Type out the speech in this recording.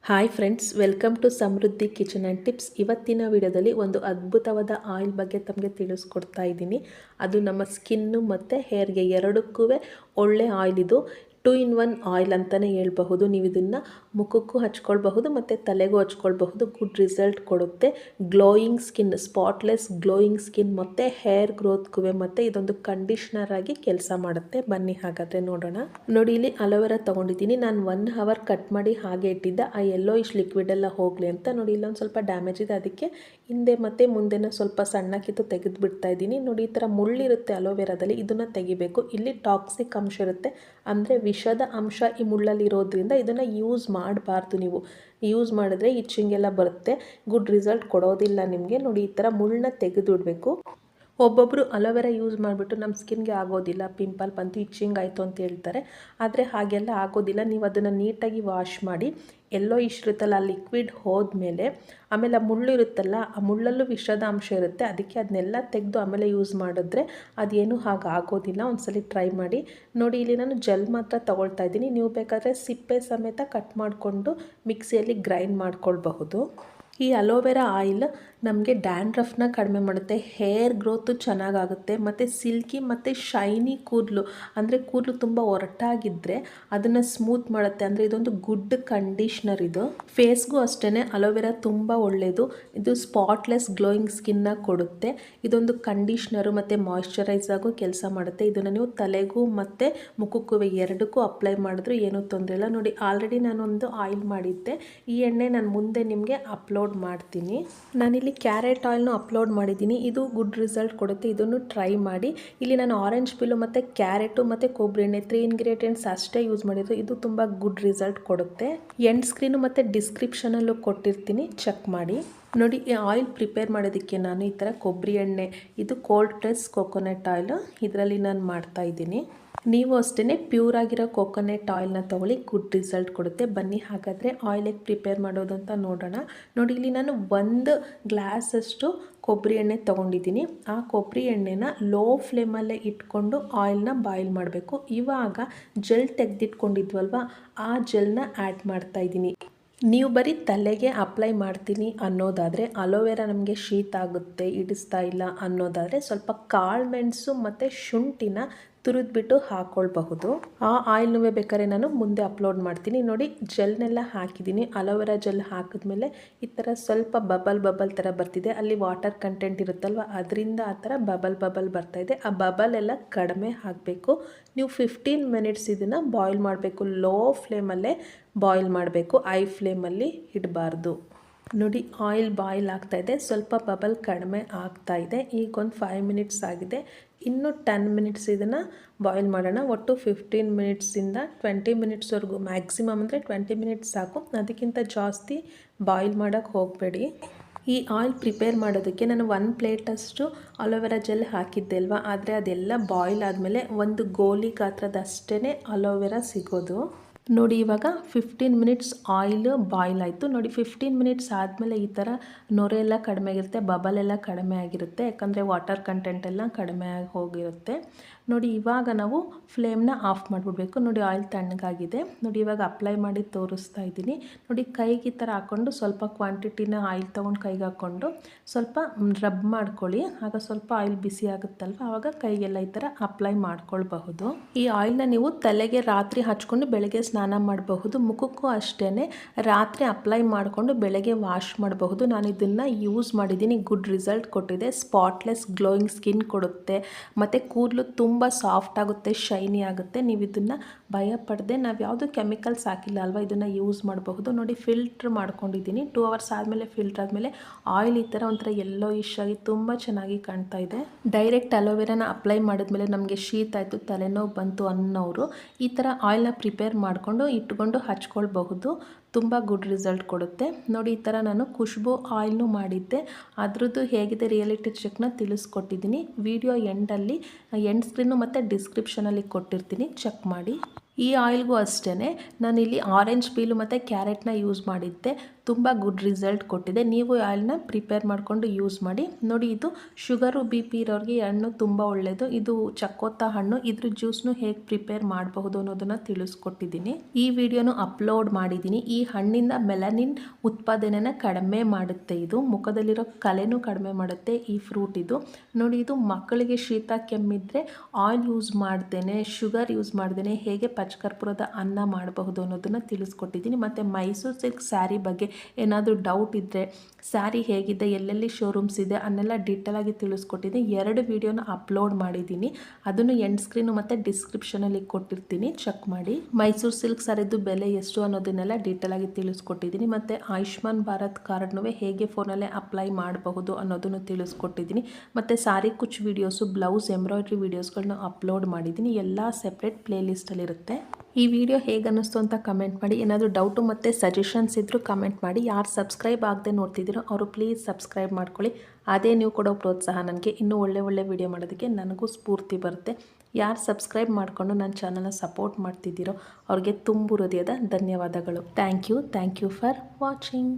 Hi friends, welcome to Samruddhi kitchen and tips. ಇವತ್ತಿನ ವಿಡಿಯೋದಲ್ಲಿ ಒಂದು ಅದ್ಭುತವಾದ ಆಯಿಲ್ ಬಗ್ಗೆ ತಮಗೆ ತಿಳಿಸ್ಕೊಡ್ತಾ ಇದ್ದೀನಿ. ಅದು ನಮ್ಮ ಸ್ಕಿನ್ನು ಮತ್ತು ಹೇರ್ಗೆ ಎರಡಕ್ಕೂ ಒಳ್ಳೆ ಆಯಿಲ್. ಇದು 2-in-1 ಆಯಿಲ್ ಅಂತಲೇ ಹೇಳ್ಬಹುದು. ನೀವು ಇದನ್ನು ಮುಖಕ್ಕೂ ಹಚ್ಕೊಳ್ಬಹುದು ಮತ್ತು ತಲೆಗೂ ಹಚ್ಕೊಳ್ಬಹುದು. ಗುಡ್ ರಿಸಲ್ಟ್ ಕೊಡುತ್ತೆ. Glowing skin, spotless glowing skin ಮತ್ತು ಹೇರ್ ಗ್ರೋತ್ಗೂ ಮತ್ತು ಇದೊಂದು ಕಂಡೀಷ್ನರ್ ಆಗಿ ಕೆಲಸ ಮಾಡುತ್ತೆ. ಬನ್ನಿ ಹಾಗಾದರೆ ನೋಡೋಣ. ನೋಡಿ, ಇಲ್ಲಿ ಅಲೋವೆರಾ ತೊಗೊಂಡಿದ್ದೀನಿ. ನಾನು 1 ಅವರ್ ಕಟ್ ಮಾಡಿ ಹಾಗೆ ಇಟ್ಟಿದ್ದೆ, ಆ ಯೆಲ್ಲೋಯಿಶ್ ಲಿಕ್ವಿಡ್ ಎಲ್ಲ ಹೋಗಲಿ ಅಂತ. ನೋಡಿ, ಇಲ್ಲೊಂದು ಸ್ವಲ್ಪ ಡ್ಯಾಮೇಜ್ ಇದೆ, ಅದಕ್ಕೆ ಹಿಂದೆ ಮತ್ತು ಮುಂದೆನ ಸ್ವಲ್ಪ ಸಣ್ಣ ಕಿತ್ತು ತೆಗೆದು ಬಿಡ್ತಾ ಇದ್ದೀನಿ. ನೋಡಿ, ಈ ಥರ ಮುಳ್ಳಿರುತ್ತೆ ಅಲೋವೆರಾದಲ್ಲಿ, ಇದನ್ನು ತೆಗಿಬೇಕು. ಇಲ್ಲಿ ಟಾಕ್ಸಿಕ್ ಅಂಶ ಇರುತ್ತೆ, ಅಂದರೆ ವಿಷದ ಅಂಶ ಈ ಮುಳ್ಳಲ್ಲಿ ಇರೋದ್ರಿಂದ ಇದನ್ನು ಯೂಸ್ ಮಾಡಬಾರ್ದು. ನೀವು ಯೂಸ್ ಮಾಡಿದ್ರೆ ಇಚ್ಚಿಂಗ್ ಎಲ್ಲ ಬರುತ್ತೆ, ಗುಡ್ ರಿಸಲ್ಟ್ ಕೊಡೋದಿಲ್ಲ ನಿಮಗೆ. ನೋಡಿ, ಈ ಥರ ಮುಳ್ಳನ್ನ ತೆಗೆದು ಬಿಡಬೇಕು. ಒಬ್ಬೊಬ್ಬರು ಅಲೋವೆರಾ ಯೂಸ್ ಮಾಡಿಬಿಟ್ಟು ನಮ್ಮ ಸ್ಕಿನ್ಗೆ ಆಗೋದಿಲ್ಲ, ಪಿಂಪಲ್ ಬಂತು, ಇಚ್ಚಿಂಗ್ ಆಯಿತು ಅಂತ ಹೇಳ್ತಾರೆ. ಆದರೆ ಹಾಗೆಲ್ಲ ಆಗೋದಿಲ್ಲ. ನೀವು ಅದನ್ನು ನೀಟಾಗಿ ವಾಶ್ ಮಾಡಿ, ಎಲ್ಲೋ ಇರುತ್ತಲ್ಲ ಆ ಲಿಕ್ವಿಡ್ ಹೋದ್ಮೇಲೆ ಆಮೇಲೆ ಆ ಮುಳ್ಳು ಇರುತ್ತಲ್ಲ, ಆ ಮುಳ್ಳಲ್ಲೂ ವಿಷದ ಅಂಶ ಇರುತ್ತೆ, ಅದಕ್ಕೆ ಅದನ್ನೆಲ್ಲ ತೆಗೆದು ಆಮೇಲೆ ಯೂಸ್ ಮಾಡಿದ್ರೆ ಅದೇನು ಆಗೋದಿಲ್ಲ. ಒಂದ್ಸಲಿ ಟ್ರೈ ಮಾಡಿ ನೋಡಿ. ಇಲ್ಲಿ ನಾನು ಜೆಲ್ ಮಾತ್ರ ತೊಗೊಳ್ತಾ ಇದ್ದೀನಿ. ನೀವು ಬೇಕಾದರೆ ಸಿಪ್ಪೆ ಸಮೇತ ಕಟ್ ಮಾಡಿಕೊಂಡು ಮಿಕ್ಸಿಯಲ್ಲಿ ಗ್ರೈಂಡ್ ಮಾಡ್ಕೊಳ್ಬಹುದು. ಈ ಅಲೋವೆರಾ ಆಯಿಲ್ ನಮಗೆ ಡ್ಯಾಂಡ್ರಫ್ನ ಕಡಿಮೆ ಮಾಡುತ್ತೆ, ಹೇರ್ ಗ್ರೋತು ಚೆನ್ನಾಗಾಗುತ್ತೆ, ಮತ್ತು ಸಿಲ್ಕಿ ಮತ್ತು ಶೈನಿ ಕೂದಲು, ಅಂದರೆ ಕೂದಲು ತುಂಬ ಒರಟಾಗಿದ್ದರೆ ಅದನ್ನು ಸ್ಮೂತ್ ಮಾಡುತ್ತೆ. ಅಂದರೆ ಇದೊಂದು ಗುಡ್ ಕಂಡೀಷ್ನರ್. ಇದು ಫೇಸ್ಗೂ ಅಷ್ಟೇ ಅಲೋವೆರಾ ತುಂಬ ಒಳ್ಳೆಯದು. ಇದು ಸ್ಪಾಟ್ಲೆಸ್ ಗ್ಲೋಯಿಂಗ್ ಸ್ಕಿನ್ನ ಕೊಡುತ್ತೆ. ಇದೊಂದು ಕಂಡೀಷ್ನರು ಮತ್ತು ಮಾಯ್ಶ್ಚರೈಸ್ ಆಗೋ ಕೆಲಸ ಮಾಡುತ್ತೆ. ಇದನ್ನು ನೀವು ತಲೆಗೂ ಮತ್ತು ಮುಖಕ್ಕೂ ಎರಡಕ್ಕೂ ಅಪ್ಲೈ ಮಾಡಿದ್ರೂ ಏನೂ ತೊಂದರೆ ಇಲ್ಲ. ನೋಡಿ, ಆಲ್ರೆಡಿ ನಾನೊಂದು ಆಯಿಲ್ ಮಾಡಿದ್ದೆ, ಈ ಎಣ್ಣೆ ನಾನು ಮುಂದೆ ನಿಮಗೆ ಅಪ್ಲೋಡ್ ಮಾಡ್ತೀನಿ. ನಾನಿಲ್ಲಿ ಕ್ಯಾರೆಟ್ ಆಯಿಲ್ನು ಅಪ್ಲೋಡ್ ಮಾಡಿದ್ದೀನಿ. ಇದು ಗುಡ್ ರಿಸಲ್ಟ್ ಕೊಡುತ್ತೆ, ಇದನ್ನು ಟ್ರೈ ಮಾಡಿ. ಇಲ್ಲಿ ನಾನು ಆರೆಂಜ್ ಪಿಲ್ಲು ಮತ್ತು ಕ್ಯಾರೆಟು ಮತ್ತು ಕೊಬ್ಬರಿ ಎಣ್ಣೆ 3 ಇಂಗ್ರೀಡಿಯೆಂಟ್ಸ್ ಅಷ್ಟೇ ಯೂಸ್ ಮಾಡಿದ್ದು. ಇದು ತುಂಬ ಗುಡ್ ರಿಸಲ್ಟ್ ಕೊಡುತ್ತೆ. ಎಂಡ್ ಸ್ಕ್ರೀನು ಮತ್ತು ಡಿಸ್ಕ್ರಿಪ್ಷನಲ್ಲೂ ಕೊಟ್ಟಿರ್ತೀನಿ, ಚೆಕ್ ಮಾಡಿ. ನೋಡಿ, ಈ ಆಯಿಲ್ ಪ್ರಿಪೇರ್ ಮಾಡೋದಕ್ಕೆ ನಾನು ಈ ಥರ ಕೊಬ್ಬರಿ ಎಣ್ಣೆ, ಇದು ಕೋಲ್ಡ್ ಪ್ರೆಸ್ ಕೊಕೊನಟ್ ಆಯಿಲ್, ಇದರಲ್ಲಿ ನಾನು ಮಾಡ್ತಾ ಇದ್ದೀನಿ. ನೀವು ಅಷ್ಟೇ ಪ್ಯೂರ್ ಆಗಿರೋ ಕೊಕೊನಟ್ ಆಯಿಲ್ನ ತೊಗೊಳ್ಳಿ, ಗುಡ್ ರಿಸಲ್ಟ್ ಕೊಡುತ್ತೆ. ಬನ್ನಿ ಹಾಗಾದರೆ ಆಯಿಲಿಗೆ ಪ್ರಿಪೇರ್ ಮಾಡೋದು ಅಂತ ನೋಡೋಣ. ನೋಡಿ, ಇಲ್ಲಿ ನಾನು 1 ಗ್ಲಾಸಷ್ಟು ಕೊಬ್ಬರಿ ಎಣ್ಣೆ ತೊಗೊಂಡಿದ್ದೀನಿ. ಆ ಕೊಬ್ಬರಿ ಎಣ್ಣೆನ ಲೋ ಫ್ಲೇಮಲ್ಲೇ ಇಟ್ಕೊಂಡು ಆಯಿಲ್ನ ಬಾಯ್ಲ್ ಮಾಡಬೇಕು. ಇವಾಗ ಜೆಲ್ ತೆಗೆದಿಟ್ಕೊಂಡಿದ್ವಲ್ವ, ಆ ಜೆಲ್ನ ಆ್ಯಡ್ ಮಾಡ್ತಾ ಇದ್ದೀನಿ. ನೀವು ಬರೀ ತಲೆಗೆ ಅಪ್ಲೈ ಮಾಡ್ತೀನಿ ಅನ್ನೋದಾದರೆ, ಅಲೋವೆರಾ ನಮಗೆ ಶೀತ ಆಗುತ್ತೆ, ಇಡಿಸ್ತಾ ಇಲ್ಲ ಅನ್ನೋದಾದರೆ ಸ್ವಲ್ಪ ಕಾಳುಮೆಣಸು ಮತ್ತು ಶುಂಠಿನ ತುರಿದ್ಬಿಟ್ಟು ಹಾಕ್ಕೊಳ್ಬಹುದು. ಆ ಆಯಿಲ್ನೂ ಬೇಕಾದ್ರೆ ನಾನು ಮುಂದೆ ಅಪ್ಲೋಡ್ ಮಾಡ್ತೀನಿ. ನೋಡಿ, ಜೆಲ್ನೆಲ್ಲ ಹಾಕಿದ್ದೀನಿ. ಅಲೋವೆರಾ ಜೆಲ್ ಹಾಕಿದ್ಮೇಲೆ ಈ ಥರ ಸ್ವಲ್ಪ ಬಬಲ್ ಥರ ಬರ್ತಿದೆ. ಅಲ್ಲಿ ವಾಟರ್ ಕಂಟೆಂಟ್ ಇರುತ್ತಲ್ವ, ಅದರಿಂದ ಆ ಥರ ಬಬಲ್ ಬರ್ತಾ ಇದೆ. ಆ ಬಬಲ್ ಎಲ್ಲ ಕಡಿಮೆ ಹಾಕಬೇಕು. ನೀವು 15 ಮಿನಿಟ್ಸ್ ಇದನ್ನು ಬಾಯ್ಲ್ ಮಾಡಬೇಕು. ಲೋ ಫ್ಲೇಮಲ್ಲೇ ಬಾಯ್ಲ್ ಮಾಡಬೇಕು, ಐ ಫ್ಲೇಮಲ್ಲಿ ಇಡಬಾರ್ದು. ನೋಡಿ, ಆಯಿಲ್ ಬಾಯ್ಲ್ ಆಗ್ತಾಯಿದೆ, ಸ್ವಲ್ಪ ಬಬಲ್ ಕಡಿಮೆ ಆಗ್ತಾಯಿದೆ. ಈಗ ಒಂದು 5 ಮಿನಿಟ್ಸ್ ಆಗಿದೆ, ಇನ್ನು 10 ಮಿನಿಟ್ಸ್ ಇದನ್ನು ಬಾಯ್ಲ್ ಮಾಡೋಣ. ಒಟ್ಟು 15 ಮಿನಿಟ್ಸಿಂದ 20 ಮಿನಿಟ್ಸ್ವರೆಗೂ, ಮ್ಯಾಕ್ಸಿಮಮ್ ಅಂದರೆ 20 ಮಿನಿಟ್ಸ್ ಸಾಕು, ಅದಕ್ಕಿಂತ ಜಾಸ್ತಿ ಬಾಯ್ಲ್ ಮಾಡೋಕ್ಕೆ ಹೋಗಬೇಡಿ. ಈ ಆಯಿಲ್ ಪ್ರಿಪೇರ್ ಮಾಡೋದಕ್ಕೆ ನಾನು 1 ಪ್ಲೇಟಷ್ಟು ಅಲೋವೆರಾ ಜೆಲ್ ಹಾಕಿದ್ದೆ ಅಲ್ವಾ, ಆದರೆ ಅದೆಲ್ಲ ಬಾಯ್ಲ್ ಆದಮೇಲೆ ಒಂದು ಗೋಲಿ ಗಾತ್ರದಷ್ಟೇ ಅಲೋವೆರಾ ಸಿಗೋದು. ನೋಡಿ, ಇವಾಗ 15 ಮಿನಿಟ್ಸ್ ಆಯಿಲ್ ಬಾಯ್ಲ್ ಆಯಿತು. ನೋಡಿ, 15 ಮಿನಿಟ್ಸ್ ಆದಮೇಲೆ ಈ ಥರ ನೊರೆ ಎಲ್ಲ ಕಡಿಮೆ ಆಗಿರುತ್ತೆ, ಬಬಲ್ ಎಲ್ಲ ಕಡಿಮೆ ಆಗಿರುತ್ತೆ, ಯಾಕಂದರೆ ವಾಟರ್ ಕಂಟೆಂಟ್ ಎಲ್ಲ ಕಡಿಮೆ ಆಗಿ ಹೋಗಿರುತ್ತೆ. ನೋಡಿ, ಇವಾಗ ನಾವು ಫ್ಲೇಮ್ನ ಆಫ್ ಮಾಡಿಬಿಡ್ಬೇಕು. ನೋಡಿ, ಆಯಿಲ್ ತಣ್ಣಗಾಗಿದೆ. ನೋಡಿ, ಇವಾಗ ಅಪ್ಲೈ ಮಾಡಿ ತೋರಿಸ್ತಾ ಇದ್ದೀನಿ. ನೋಡಿ, ಕೈಗೆ ಈ ಥರ ಹಾಕ್ಕೊಂಡು ಸ್ವಲ್ಪ ಕ್ವಾಂಟಿಟಿನ ಆಯಿಲ್ ತೊಗೊಂಡು ಕೈಗೆ ಹಾಕ್ಕೊಂಡು ಸ್ವಲ್ಪ ರಬ್ ಮಾಡ್ಕೊಳ್ಳಿ. ಆಗ ಸ್ವಲ್ಪ ಆಯಿಲ್ ಬಿಸಿ ಆಗುತ್ತಲ್ವ, ಆವಾಗ ಕೈಗೆಲ್ಲ ಈ ಥರ ಅಪ್ಲೈ ಮಾಡ್ಕೊಳ್ಬಹುದು. ಈ ಆಯಿಲ್ನ ನೀವು ತಲೆಗೆ ರಾತ್ರಿ ಹಚ್ಕೊಂಡು ಬೆಳಗ್ಗೆ ಸ್ನಾನ ಮಾಡಬಹುದು. ಮುಖಕ್ಕೂ ಅಷ್ಟೇ ರಾತ್ರಿ ಅಪ್ಲೈ ಮಾಡಿಕೊಂಡು ಬೆಳಗ್ಗೆ ವಾಶ್ ಮಾಡಬಹುದು. ನಾನು ಇದನ್ನು ಯೂಸ್ ಮಾಡಿದ್ದೀನಿ, ಗುಡ್ ರಿಸಲ್ಟ್ ಕೊಟ್ಟಿದೆ. ಸ್ಪಾಟ್ಲೆಸ್ ಗ್ಲೋಯಿಂಗ್ ಸ್ಕಿನ್ ಕೊಡುತ್ತೆ, ಮತ್ತು ಕೂದಲು ತುಂಬ ಸಾಫ್ಟ್ ಆಗುತ್ತೆ, ಶೈನಿ ಆಗುತ್ತೆ. ನೀವು ಇದನ್ನು ಭಯ ಪಡದೆ, ನಾವು ಯಾವುದು ಕೆಮಿಕಲ್ಸ್ ಹಾಕಿಲ್ಲ ಅಲ್ವಾ, ಇದನ್ನು ಯೂಸ್ ಮಾಡಬಹುದು. ನೋಡಿ, ಫಿಲ್ಟ್ರ್ ಮಾಡ್ಕೊಂಡಿದ್ದೀನಿ. 2 ಅವರ್ಸ್ ಆದಮೇಲೆ ಫಿಲ್ಟ್ರ್ ಆದಮೇಲೆ ಆಯಿಲ್ ಈ ಥರ ಒಂಥರ ಯೆಲ್ಲೋಯಿಶ್ ಆಗಿ ತುಂಬ ಚೆನ್ನಾಗಿ ಕಾಣ್ತಾ ಇದೆ. ಡೈರೆಕ್ಟ್ ಅಲೋವೆರಾನ ಅಪ್ಲೈ ಮಾಡಿದ್ಮೇಲೆ ನಮಗೆ ಶೀತ ಆಯಿತು, ತಲೆನೋವು ಬಂತು ಅನ್ನೋರು ಈ ಥರ ಆಯಿಲ್ನ ಪ್ರಿಪೇರ್ ಮಾಡಿಕೊಂಡು ಇಟ್ಕೊಂಡು ಹಚ್ಕೊಳ್ಬಹುದು. ತುಂಬ ಗುಡ್ ರಿಸಲ್ಟ್ ಕೊಡುತ್ತೆ. ನೋಡಿ, ಈ ಥರ ನಾನು ಖುಷ್ಬು ಆಯಿಲ್ನು ಮಾಡಿದ್ದೆ, ಅದ್ರದ್ದು ಹೇಗಿದೆ ರಿಯಾಲಿಟಿ ಚೆಕ್ನ ತಿಳಿಸ್ಕೊಟ್ಟಿದ್ದೀನಿ. ವಿಡಿಯೋ ಎಂಡ್ ಸ್ಕ್ರೀನು ಮತ್ತು ಡಿಸ್ಕ್ರಿಪ್ಷನಲ್ಲಿ ಕೊಟ್ಟಿರ್ತೀನಿ, ಚೆಕ್ ಮಾಡಿ. ಈ ಆಯಿಲ್ಗೂ ಅಷ್ಟೇ ನಾನಿಲ್ಲಿ ಆರೆಂಜ್ ಪೀಲು ಮತ್ತು ಕ್ಯಾರೆಟ್ನ ಯೂಸ್ ಮಾಡಿದ್ದೆ, ತುಂಬ ಗುಡ್ ರಿಸಲ್ಟ್ ಕೊಟ್ಟಿದೆ. ನೀವು ಆಯಿಲ್ನ ಪ್ರಿಪೇರ್ ಮಾಡಿಕೊಂಡು ಯೂಸ್ ಮಾಡಿ. ನೋಡಿ, ಇದು ಶುಗರು ಬಿ ಪಿ ಇರೋರಿಗೆ ಈ ಹಣ್ಣು ತುಂಬ ಒಳ್ಳೆಯದು. ಇದು ಚಕ್ಕೋತ ಹಣ್ಣು, ಇದ್ರ ಜ್ಯೂಸ್ನು ಹೇಗೆ ಪ್ರಿಪೇರ್ ಮಾಡಬಹುದು ಅನ್ನೋದನ್ನು ತಿಳಿಸ್ಕೊಟ್ಟಿದ್ದೀನಿ. ಈ ವಿಡಿಯೋನು ಅಪ್ಲೋಡ್ ಮಾಡಿದ್ದೀನಿ. ಈ ಹಣ್ಣಿಂದ ಮೆಲನಿನ್ ಉತ್ಪಾದನೆನ ಕಡಿಮೆ ಮಾಡುತ್ತೆ, ಇದು ಮುಖದಲ್ಲಿರೋ ಕಲೆನೂ ಕಡಿಮೆ ಮಾಡುತ್ತೆ ಈ ಫ್ರೂಟ್ ಇದು. ನೋಡಿ, ಇದು ಮಕ್ಕಳಿಗೆ ಶೀತ ಕೆಮ್ಮಿದ್ರೆ ಆಯಿಲ್ ಯೂಸ್ ಮಾಡ್ದೇನೆ, ಶುಗರ್ ಯೂಸ್ ಮಾಡ್ದೇನೆ ಹೇಗೆ ಪಚ್ಚಕರ್ಪೂರದ ಅನ್ನ ಮಾಡಬಹುದು ಅನ್ನೋದನ್ನು ತಿಳಿಸ್ಕೊಟ್ಟಿದ್ದೀನಿ. ಮತ್ತು ಮೈಸೂರು ಸಿಲ್ಕ್ ಸ್ಯಾರಿ ಬಗ್ಗೆ ಏನಾದರೂ ಡೌಟ್ ಇದ್ದರೆ, ಸ್ಯಾರಿ ಹೇಗಿದೆ, ಎಲ್ಲೆಲ್ಲಿ ಶೋರೂಮ್ಸ್ ಇದೆ ಅನ್ನೆಲ್ಲ ಡೀಟೇಲ್ ಆಗಿ ತಿಳಿಸ್ಕೊಟ್ಟಿದ್ದೀನಿ. 2 ವಿಡಿಯೋನ ಅಪ್ಲೋಡ್ ಮಾಡಿದ್ದೀನಿ, ಅದನ್ನು ಎಂಡ್ ಸ್ಕ್ರೀನು ಮತ್ತು ಡಿಸ್ಕ್ರಿಪ್ಷನಲ್ಲಿ ಕೊಟ್ಟಿರ್ತೀನಿ, ಚೆಕ್ ಮಾಡಿ. ಮೈಸೂರು ಸಿಲ್ಕ್ ಸ್ಯಾರಿದು ಬೆಲೆ ಎಷ್ಟು ಅನ್ನೋದನ್ನೆಲ್ಲ ಡೀಟೇಲ್ ಆಗಿ ತಿಳಿಸ್ಕೊಟ್ಟಿದ್ದೀನಿ. ಮತ್ತು ಆಯುಷ್ಮಾನ್ ಭಾರತ್ ಕಾರ್ಡ್ನೂ ಹೇಗೆ ಫೋನಲ್ಲೇ ಅಪ್ಲೈ ಮಾಡಬಹುದು ಅನ್ನೋದನ್ನು ತಿಳಿಸ್ಕೊಟ್ಟಿದ್ದೀನಿ. ಮತ್ತು ಸಾರಿ ಕುಚ್ ವೀಡಿಯೋಸು, ಬ್ಲೌಸ್ ಎಂಬ್ರಾಯ್ಡ್ರಿ ವೀಡಿಯೋಸ್ಗಳನ್ನ ಅಪ್ಲೋಡ್ ಮಾಡಿದ್ದೀನಿ, ಎಲ್ಲ ಸೆಪ್ರೇಟ್ ಪ್ಲೇ ಲಿಸ್ಟಲ್ಲಿರುತ್ತೆ. ಈ ವಿಡಿಯೋ ಹೇಗೆ ಅನ್ನಿಸ್ತು ಅಂತ ಕಮೆಂಟ್ ಮಾಡಿ. ಏನಾದರೂ ಡೌಟು ಮತ್ತು ಸಜೆಷನ್ಸ್ ಇದ್ದರೂ ಕಮೆಂಟ್ ಮಾಡಿ. ಯಾರು ಸಬ್ಸ್ಕ್ರೈಬ್ ಆಗದೆ ನೋಡ್ತಿದ್ದೀರೋ ಅವರು ಪ್ಲೀಸ್ ಸಬ್ಸ್ಕ್ರೈಬ್ ಮಾಡ್ಕೊಳ್ಳಿ. ಅದೇ ನೀವು ಕೊಡೋ ಪ್ರೋತ್ಸಾಹ ನನಗೆ ಇನ್ನೂ ಒಳ್ಳೆ ವಿಡಿಯೋ ಮಾಡೋದಕ್ಕೆ ನನಗೂ ಸ್ಫೂರ್ತಿ ಬರುತ್ತೆ. ಯಾರು ಸಬ್ಸ್ಕ್ರೈಬ್ ಮಾಡಿಕೊಂಡು ನನ್ನ ಚಾನಲ್ನ ಸಪೋರ್ಟ್ ಮಾಡ್ತಿದ್ದೀರೋ ಅವ್ರಿಗೆ ತುಂಬು ಹೃದಯದ ಧನ್ಯವಾದಗಳು. Thank you for watching.